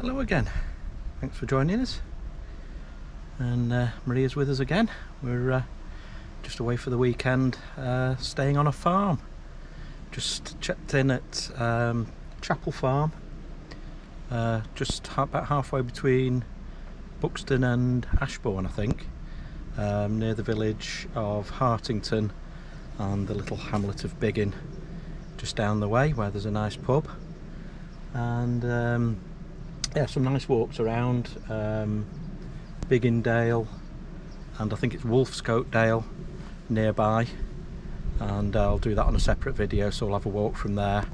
Hello again, thanks for joining us. And Maria's with us again. We're just away for the weekend, staying on a farm. Just checked in at Chapel Farm, just about halfway between Buxton and Ashbourne, I think, near the village of Hartington and the little hamlet of Biggin, just down the way where there's a nice pub. And yeah, some nice walks around Biggindale, and I think it's Wolfscote Hill nearby, and I'll do that on a separate video, so I'll have a walk from there.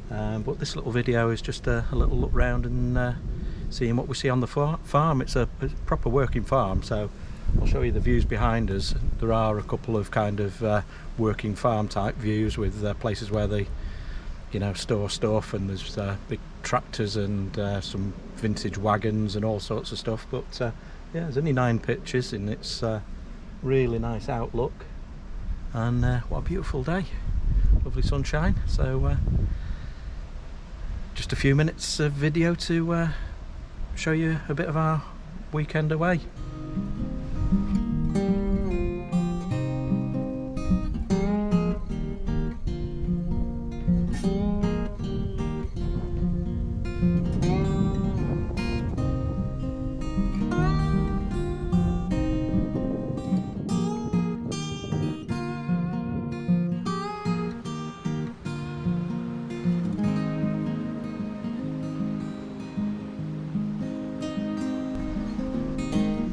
But this little video is just a little look round and seeing what we see on the farm. It's a proper working farm, so I'll show you the views behind us. There are a couple of kind of working farm type views with places where they, you know, store stuff, and there's big tractors and some vintage wagons and all sorts of stuff. But yeah, there's only 9 pitches and it's really nice outlook, and what a beautiful day, lovely sunshine. So just a few minutes of video to show you a bit of our weekend away.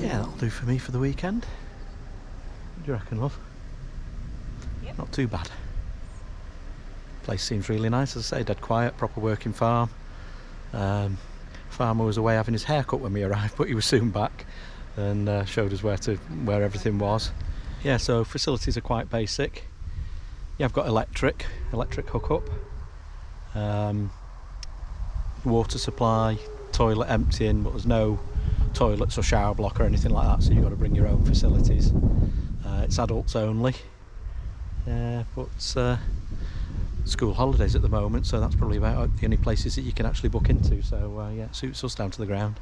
That'll do for me for the weekend. What do you reckon, love? Yep. Not too bad. Place seems really nice, as I say, dead quiet, proper working farm. Farmer was away having his hair cut when we arrived, but he was soon back and showed us where everything was. Yeah, so facilities are quite basic. Yeah, I've got electric hookup, water supply, toilet emptying, but there's no toilets or shower block or anything like that, so you've got to bring your own facilities. It's adults only, but school holidays at the moment, so that's probably about the only places that you can actually book into. So yeah, it suits us down to the ground.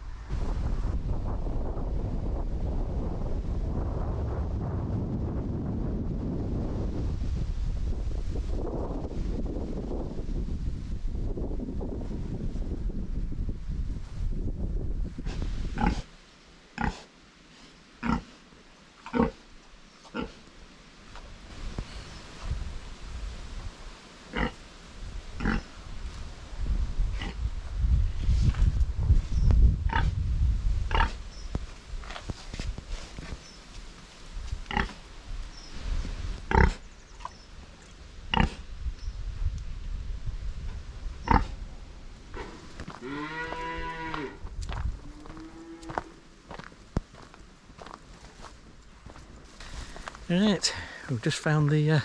Right, we've just found the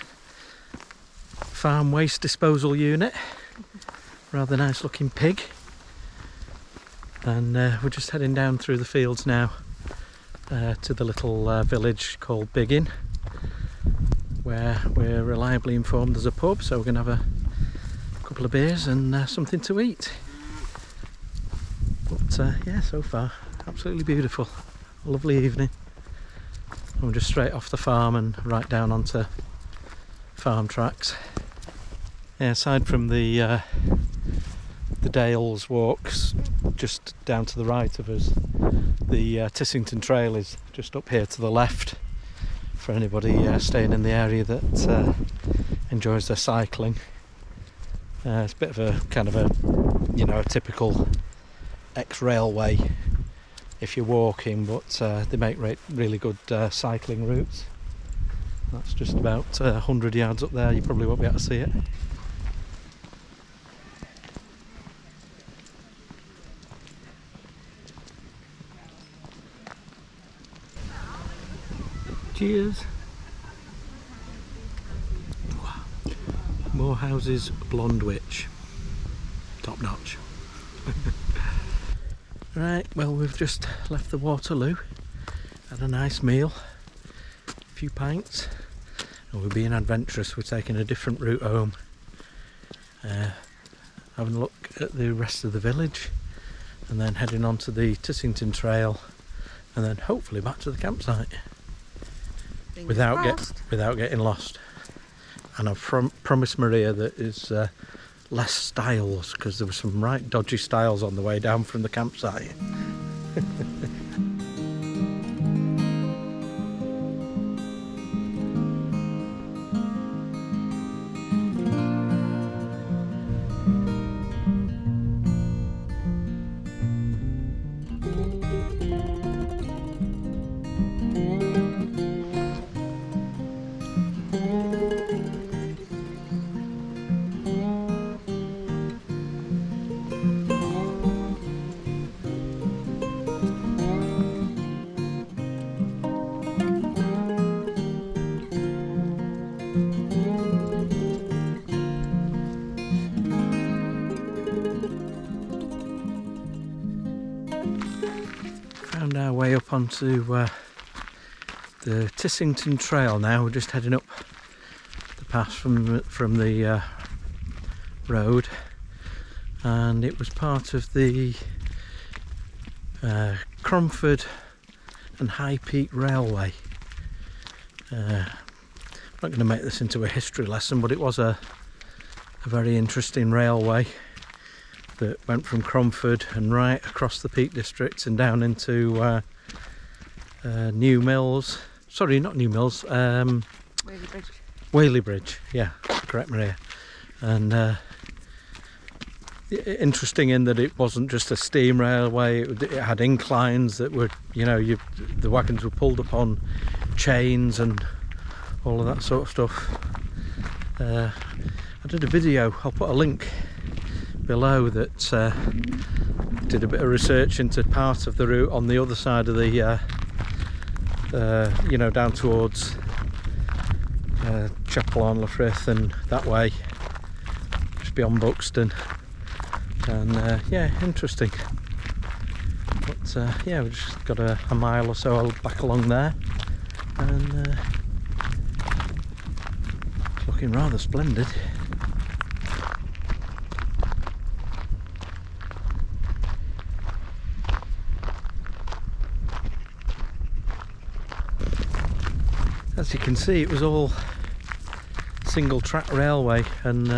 farm waste disposal unit. Rather nice looking pig. And we're just heading down through the fields now to the little village called Biggin, where we're reliably informed there's a pub, so we're going to have a couple of beers and something to eat. But yeah, so far absolutely beautiful, a lovely evening. And we're just straight off the farm and right down onto farm tracks. Yeah, aside from the Dales walks just down to the right of us, the Tissington Trail is just up here to the left for anybody staying in the area that enjoys their cycling. It's a bit of a kind of a, you know, a typical ex-railway if you're walking, but they make really good cycling routes. That's just about 100 yards up there, you probably won't be able to see it. Cheers! More houses, blonde witch. Top notch. Right, well, we've just left the Waterloo, had a nice meal, a few pints, and we're being adventurous. We're taking a different route home. Having a look at the rest of the village. and then heading on to the Tissington Trail, and then hopefully back to the campsite without getting lost. And I've promised Maria that is less stiles, because there were some right dodgy stiles on the way down from the campsite. Found our way up onto the Tissington Trail now. We're just heading up the pass from the road, and it was part of the Cromford and High Peak Railway. I'm not going to make this into a history lesson, but it was a very interesting railway that went from Cromford and right across the Peak District and down into New Mills. Sorry, not New Mills. Whaley Bridge. Whaley Bridge, yeah, correct, Maria. And interesting in that it wasn't just a steam railway. It had inclines that were, you know, the wagons were pulled up on chains and all of that sort of stuff. I did a video. I'll put a link below that did a bit of research into part of the route on the other side of the you know, down towards Chapel on Lafrith and that way, just beyond Buxton, and yeah, interesting. But yeah, we've just got a mile or so back along there, and it's looking rather splendid. As you can see, it was all single track railway, and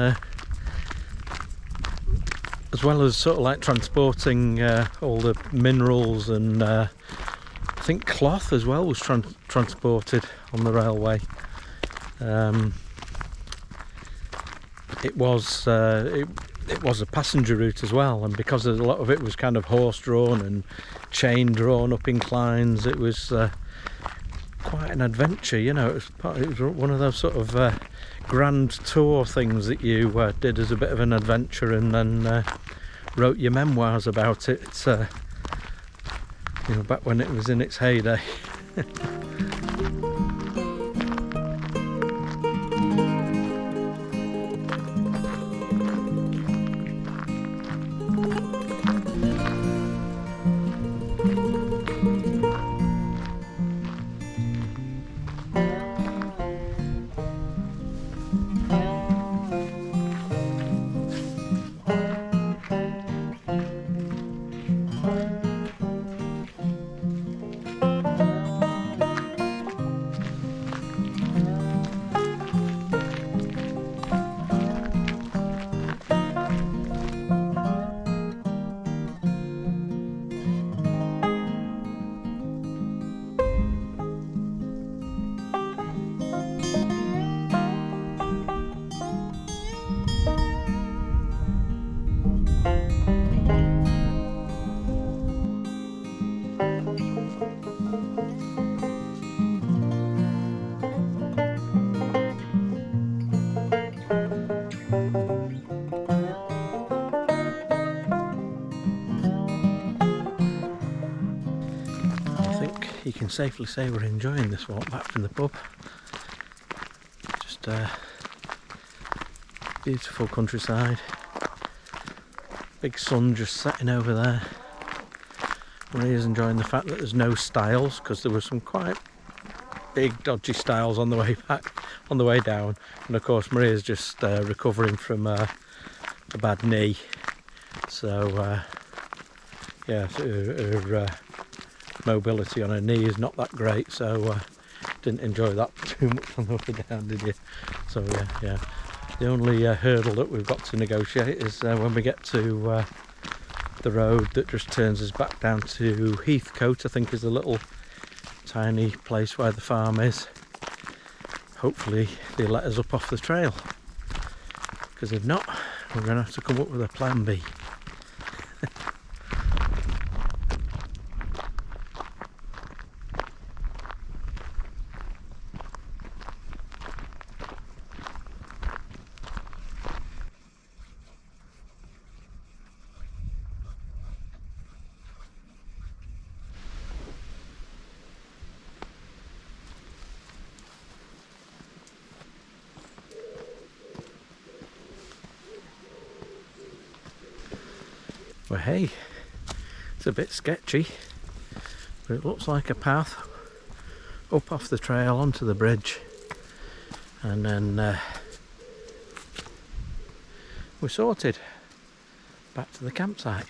as well as sort of like transporting all the minerals and I think cloth as well was transported on the railway. It was a passenger route as well, and because a lot of it was kind of horse drawn and chain drawn up inclines, it was quite an adventure, you know. It was one of those sort of grand tour things that you did as a bit of an adventure, and then wrote your memoirs about it. You know, back when it was in its heyday. You can safely say we're enjoying this walk back from the pub. Just beautiful countryside. Big sun just setting over there. Maria's enjoying the fact that there's no stiles, because there were some quite big dodgy stiles on the way back, on the way down. And of course Maria's just recovering from a bad knee. So yeah, so her mobility on her knee is not that great, so didn't enjoy that too much on the way down, did you? So yeah. The only hurdle that we've got to negotiate is when we get to the road that just turns us back down to Heathcote, I think is the little tiny place where the farm is. Hopefully they let us up off the trail, because if not, we're going to have to come up with a plan B. Well, hey, it's a bit sketchy, but it looks like a path up off the trail onto the bridge, and then we're sorted back to the campsite.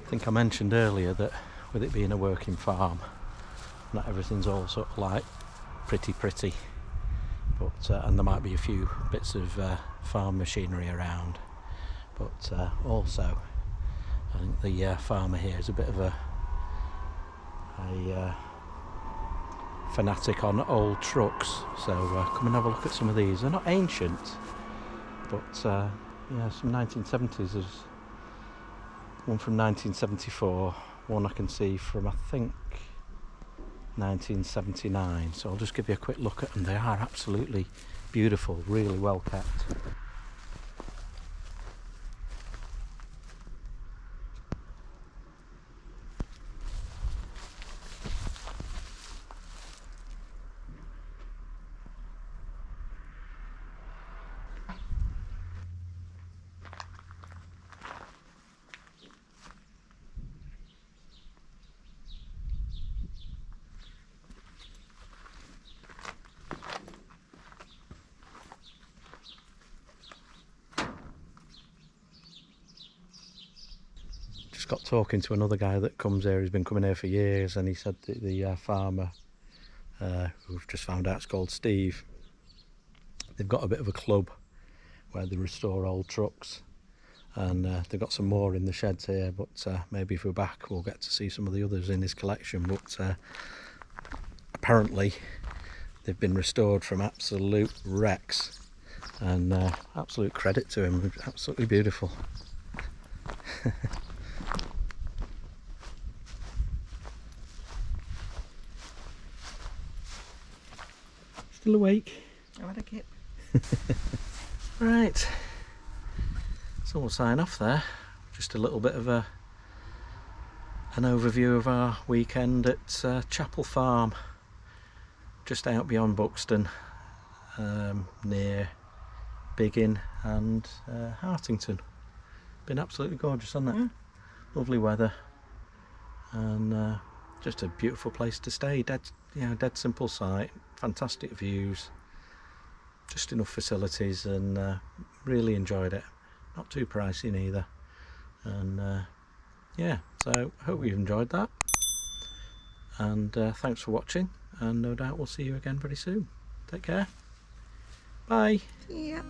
I think I mentioned earlier that with it being a working farm, not everything's all sort of like pretty, but and there might be a few bits of farm machinery around, but also I think the farmer here is a bit of a fanatic on old trucks, so come and have a look at some of these. They're not ancient, but yeah, some 1970s. There's one from 1974, one I can see from I think 1979, so I'll just give you a quick look at them. They are absolutely beautiful, really well kept. Got talking to another guy that comes here, he's been coming here for years, and he said that the farmer, who we've just found out is called Steve, they've got a bit of a club where they restore old trucks, and they've got some more in the sheds here, but maybe if we're back we'll get to see some of the others in his collection. But apparently they've been restored from absolute wrecks, and absolute credit to him, absolutely beautiful. Still awake? I had a kip. Right, so we'll sign off there. Just a little bit of an overview of our weekend at Chapel Farm, just out beyond Buxton, near Big Inn and Hartington. Been absolutely gorgeous, hasn't it? Lovely weather and just a beautiful place to stay. Dead simple site, fantastic views, just enough facilities, and really enjoyed it. Not too pricey neither. And yeah, so hope you've enjoyed that, and thanks for watching, and no doubt we'll see you again very soon. Take care. Bye. Yeah.